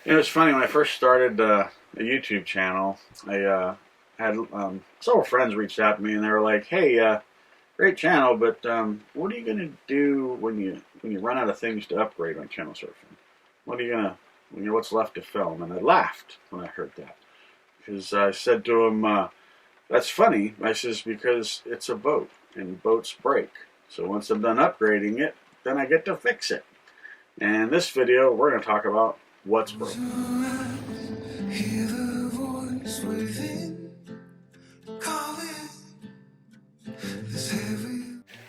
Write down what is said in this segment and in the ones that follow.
You know, it's funny, when I first started a YouTube channel, I had several friends reached out to me and they were like, "Hey, great channel, but what are you gonna do when you run out of things to upgrade on channel surfing? What are you gonna what's left to film?" And I laughed when I heard that, because I said to them, "That's funny." I says, "Because it's a boat and boats break. So once I'm done upgrading it, then I get to fix it." And in this video, we're going to talk about what's broken.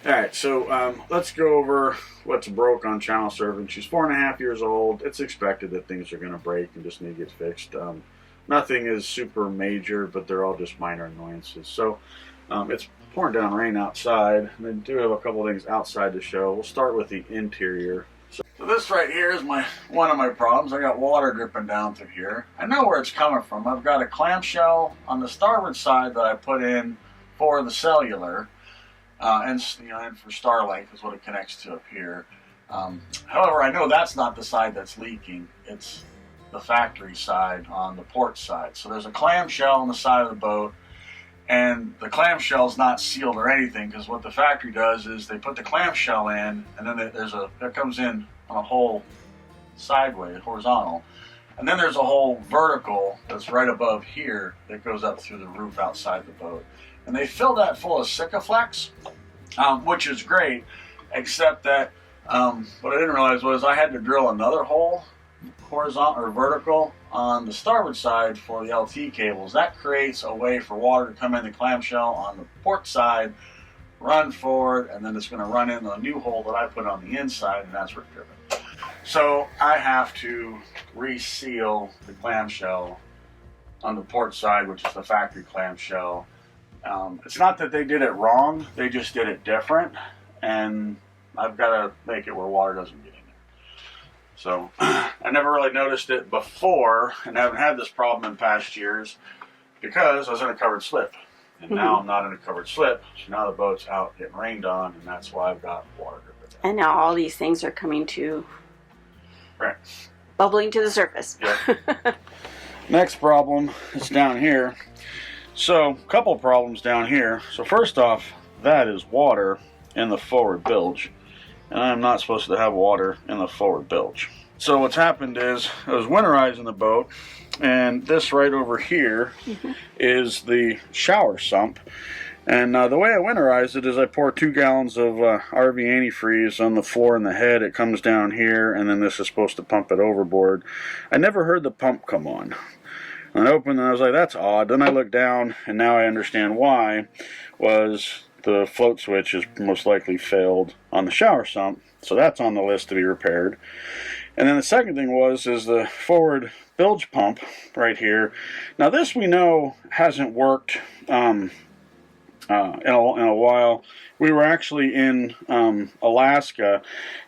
Alright, so let's go over what's broke on channel surfing. She's 4.5 years old. It's expected that things are going to break and just need to get fixed. Nothing is super major, but they're all just minor annoyances. So it's pouring down rain outside, and I do have a couple things outside to show. We'll start with the interior. So this right here is one of my problems. I got water dripping down through here. I know where it's coming from. I've got a clamshell on the starboard side that I put in for the cellular, and for Starlink is what it connects to up here. However, I know that's not the side that's leaking. It's the factory side on the port side. So there's a clamshell on the side of the boat, and the clamshell's not sealed or anything, because what the factory does is they put the clamshell in, and then it comes in on a hole sideways, horizontal, and then there's a hole vertical that's right above here that goes up through the roof outside the boat. And they fill that full of Sikaflex, which is great, except that what I didn't realize was I had to drill another hole, horizontal or vertical, on the starboard side for the LT cables. That creates a way for water to come in the clamshell on the port side, run forward, and then it's going to run in the new hole that I put on the inside, and that's where it's driven. So I have to reseal the clamshell on the port side, which is the factory clamshell. It's not that they did it wrong, they just did it different, and I've got to make it where water doesn't get in there. So I never really noticed it before, and haven't had this problem in past years, because I was in a covered slip. And now I'm not in a covered slip, so now the boat's out getting rained on, and that's why I've got water dripping. And now all these things are coming to... Right. Bubbling to the surface. Yep. Next problem is down here. So, a couple problems down here. So first off, that is water in the forward bilge. And I'm not supposed to have water in the forward bilge. So what's happened is, I was winterizing the boat, and this right over here is the shower sump. And the way I winterize it is I pour 2 gallons of RV antifreeze on the floor and the head. It comes down here, and then this is supposed to pump it overboard. I never heard the pump come on. And I opened and I was like, that's odd. Then I looked down, and now I understand why. Was the float switch is most likely failed on the shower sump, so that's on the list to be repaired. And then the second thing is the forward bilge pump right here. Now this we know hasn't worked in a while. We were actually in Alaska,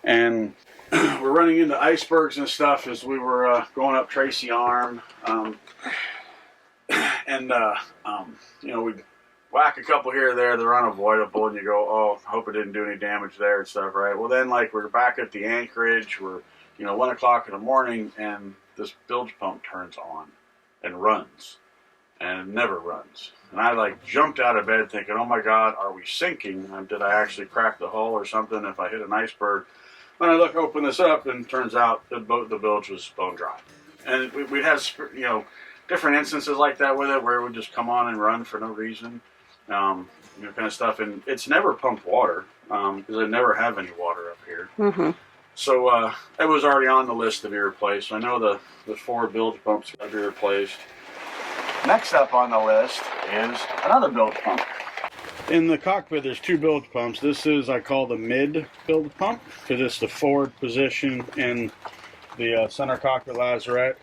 and we're running into icebergs and stuff as we were going up Tracy Arm, we'd whack a couple here or there. They're unavoidable, and you go, oh, I hope it didn't do any damage there and stuff, right? Well, then, we're back at the anchorage. We're 1 o'clock in the morning, and this bilge pump turns on and runs, and it never runs. And I jumped out of bed thinking, oh my God, are we sinking? Did I actually crack the hull or something if I hit an iceberg? When I open this up, and it turns out the bilge was bone dry. And we'd have different instances like that with it, where it would just come on and run for no reason, kind of stuff. And it's never pumped water, because I never have any water up here. So it was already on the list to be replaced. I know the 4 bilge pumps got to be replaced. Next up on the list is another bilge pump. In the cockpit, there's 2 bilge pumps. This is, I call the mid bilge pump, because it's the forward position in the center cockpit lazarette.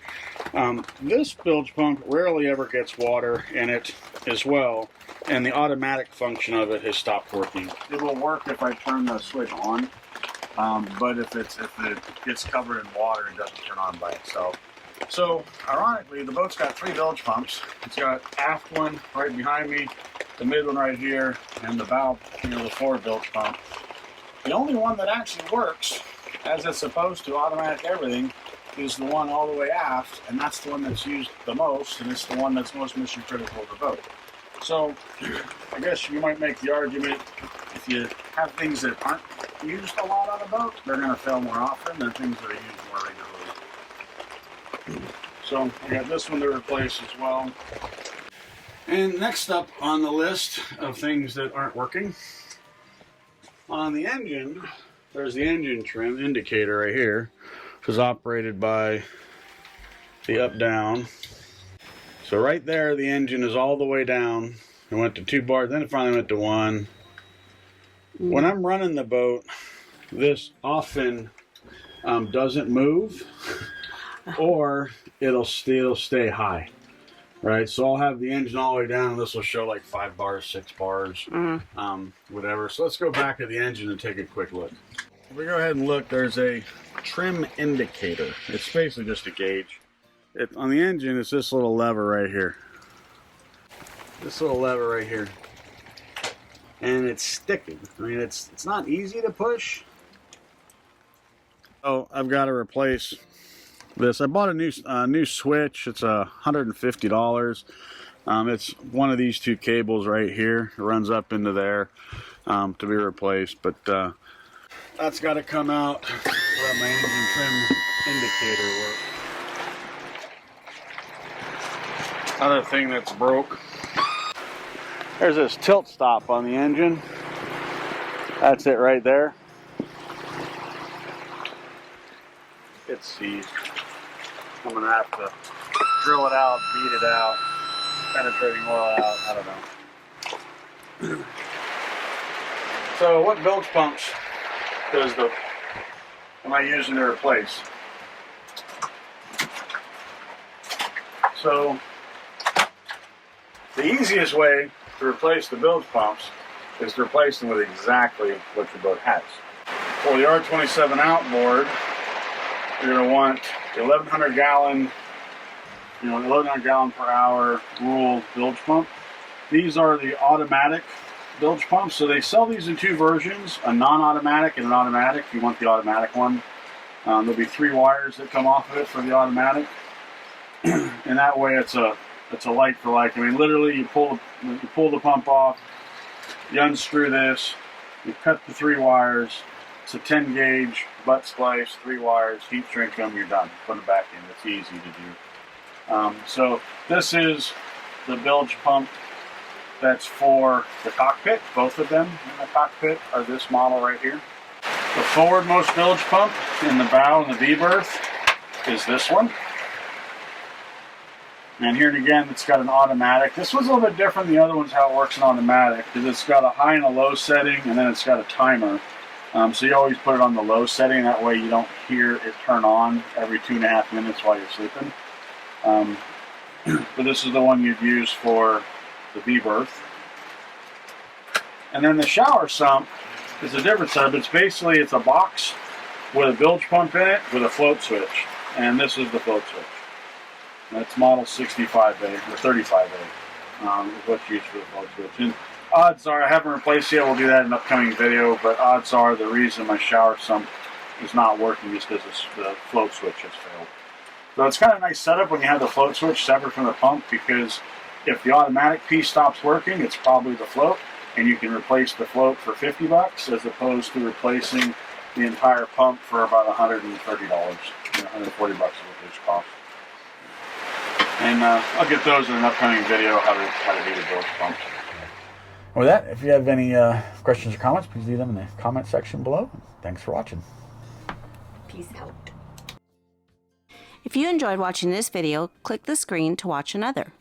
This bilge pump rarely ever gets water in it as well, and the automatic function of it has stopped working. It will work if I turn the switch on, but if it gets covered in water, it doesn't turn on by itself. So, ironically, the boat's got 3 bilge pumps. It's got aft one right behind me, the mid one right here, and the bow, the forward bilge pump. The only one that actually works as it's supposed to, automatic everything, is the one all the way aft, and that's the one that's used the most, and it's the one that's most mission critical of the boat. So I guess you might make the argument, if you have things that aren't used a lot on a boat, they're going to fail more often than things that are used more regularly. So I got this one to replace as well. And next up on the list of things that aren't working, on the engine, there's the engine trim indicator right here, which is operated by the up-down. So right there, the engine is all the way down. It went to 2 bars, then it finally went to 1. When I'm running the boat, this often doesn't move, or it'll still stay high, right? So I'll have the engine all the way down, and this will show like 5 bars, 6 bars, whatever. So let's go back to the engine and take a quick look. If we go ahead and look, there's a trim indicator. It's basically just a gauge. On the engine, it's this little lever right here. This little lever right here. And it's sticking. I mean, it's not easy to push. Oh, I've got to replace this. I bought a new switch. It's $150. It's one of these 2 cables right here. It runs up into there to be replaced. But that's got to come out to let my engine trim indicator work. Another thing that's broke. There's this tilt stop on the engine. That's it right there. It's seized. I'm gonna have to drill it out, beat it out, penetrating oil out, I don't know. So what bilge pumps am I using to replace? So the easiest way to replace the bilge pumps is to replace them with exactly what your boat has. For the R27 outboard, you're going to want the 1100 gallon, 1100 gallon per hour rule bilge pump. These are the automatic bilge pumps. So they sell these in 2 versions, a non-automatic and an automatic. If you want the automatic one, there'll be 3 wires that come off of it for the automatic, and that way it's a like for like. I mean, literally, you pull the pump off, you unscrew this, you cut the 3 wires. It's a 10 gauge butt splice, 3 wires, heat shrink them, you're done. Put them back in. It's easy to do. So this is the bilge pump that's for the cockpit. Both of them in the cockpit are this model right here. The forwardmost bilge pump in the bow and the V-berth is this one. And here again, it's got an automatic. This one's a little bit different than the other ones, how it works in automatic, because it's got a high and a low setting, and then it's got a timer. So you always put it on the low setting, that way you don't hear it turn on every 2.5 minutes while you're sleeping. But this is the one you'd use for the V-berth. And then the shower sump is a different setup. It's a box with a bilge pump in it with a float switch. And this is the float switch. That's model 65A or 35A is what's used for the float switch. And odds are, I haven't replaced it yet, we'll do that in an upcoming video, but odds are the reason my shower sump is not working is because the float switch has failed. So it's kind of a nice setup when you have the float switch separate from the pump, because if the automatic piece stops working, it's probably the float, and you can replace the float for $50 as opposed to replacing the entire pump for about $130, $140 is what those cost. And I'll get those in an upcoming video, how to do the bilge pumps. With that, if you have any questions or comments, please leave them in the comment section below. Thanks for watching. Peace out. If you enjoyed watching this video, click the screen to watch another.